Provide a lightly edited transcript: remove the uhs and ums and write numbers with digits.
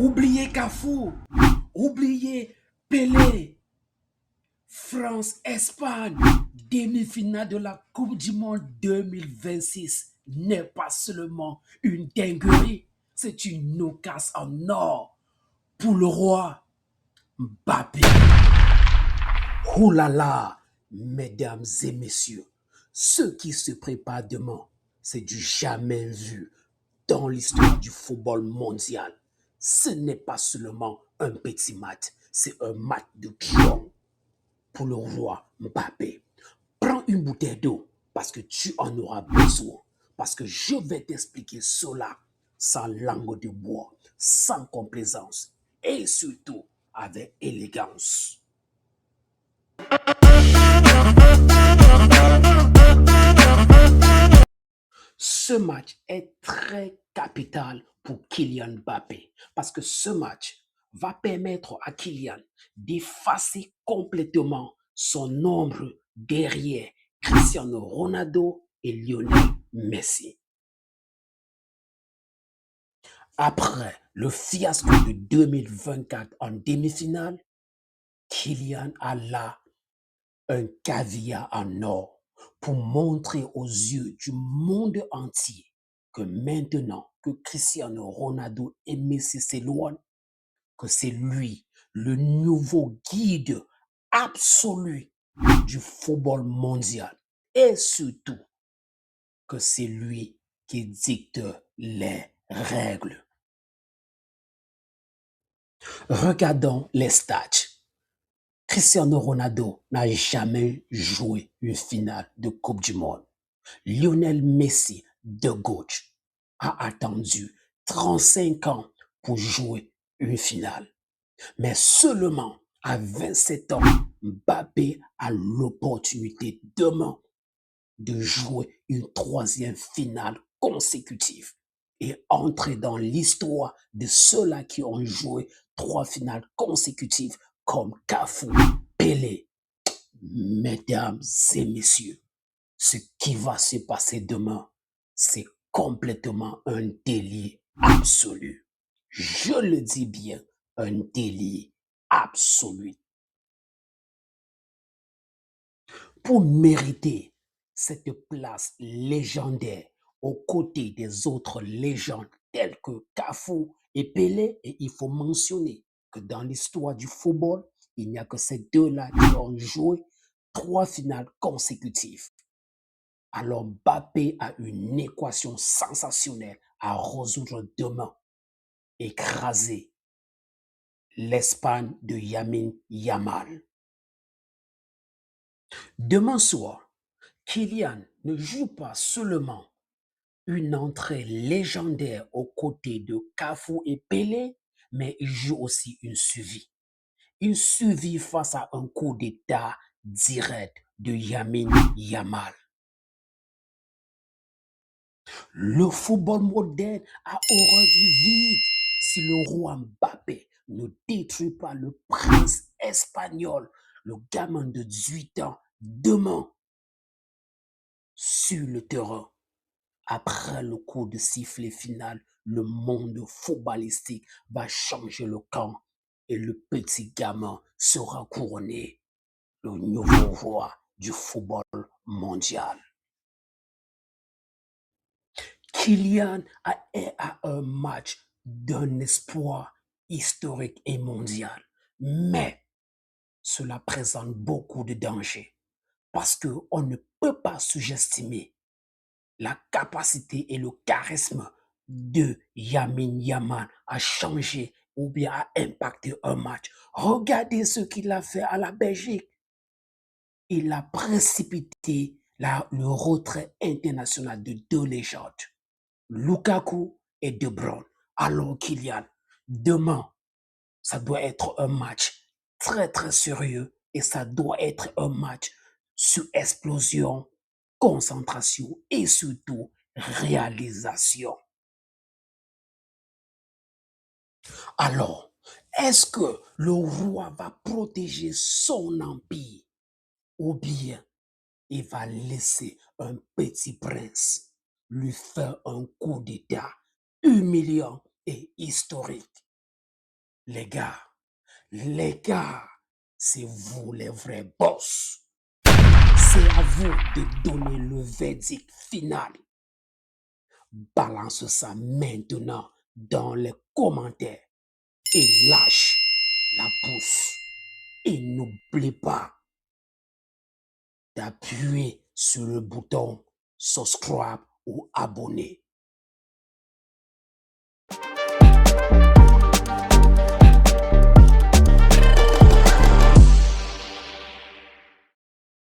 Oubliez Cafu, oubliez Pelé, France-Espagne, demi-finale de la Coupe du Monde 2026 n'est pas seulement une dinguerie, c'est une occasion en or pour le roi Mbappé. Oh là là, mesdames et messieurs, ce qui se prépare demain, c'est du jamais vu dans l'histoire du football mondial. Ce n'est pas seulement un petit match, c'est un match de triomphe pour le roi Mbappé. Prends une bouteille d'eau parce que tu en auras besoin. Parce que je vais t'expliquer cela sans langue de bois, sans complaisance et surtout avec élégance. Ce match est très capital pour Kylian Mbappé parce que ce match va permettre à Kylian d'effacer complètement son ombre derrière Cristiano Ronaldo et Lionel Messi. Après le fiasco de 2024 en demi-finale, Kylian a là un caviar en or pour montrer aux yeux du monde entier que maintenant que Cristiano Ronaldo et Messi s'éloignent, que c'est lui le nouveau guide absolu du football mondial et surtout que c'est lui qui dicte les règles. Regardons les stats. Cristiano Ronaldo n'a jamais joué une finale de Coupe du Monde. Lionel Messi, de gauche, a attendu 35 ans pour jouer une finale. Mais seulement à 27 ans, Mbappé a l'opportunité demain de jouer une troisième finale consécutive et entrer dans l'histoire de ceux-là qui ont joué 3 finales consécutives comme Cafu, Pelé. Mesdames et messieurs, ce qui va se passer demain, c'est complètement un délit absolu. Je le dis bien, un délit absolu. Pour mériter cette place légendaire aux côtés des autres légendes telles que Cafu et Pelé, et il faut mentionner que dans l'histoire du football, il n'y a que ces deux-là qui ont joué 3 finales consécutives. Alors Mbappé a une équation sensationnelle à résoudre demain. Écraser l'Espagne de Lamine Yamal. Demain soir, Kylian ne joue pas seulement une entrée légendaire aux côtés de Cafu et Pelé, mais il joue aussi une survie. Une survie face à un coup d'état direct de Lamine Yamal. Le football moderne a horreur du vide si le roi Mbappé ne détruit pas le prince espagnol, le gamin de 18 ans, demain sur le terrain. Après le coup de sifflet final, le monde footballistique va changer le camp et le petit gamin sera couronné le nouveau roi du football mondial. Kylian est à un match d'un espoir historique et mondial, mais cela présente beaucoup de dangers parce qu'on ne peut pas sous-estimer la capacité et le charisme de Lamine Yamal à changer ou bien à impacter un match. Regardez ce qu'il a fait à la Belgique. Il a précipité le retrait international de deux légendes, Lukaku et De Bruyne. Alors Kylian, demain, ça doit être un match très très sérieux et ça doit être un match sur explosion, concentration et surtout réalisation. Alors, est-ce que le roi va protéger son empire ou bien il va laisser un petit prince lui faire un coup d'état humiliant et historique? les gars, c'est vous les vrais boss. C'est à vous de donner le verdict final. Balance ça maintenant dans les commentaires et lâche la pouce. Et n'oublie pas d'appuyer sur le bouton subscribe ou abonner.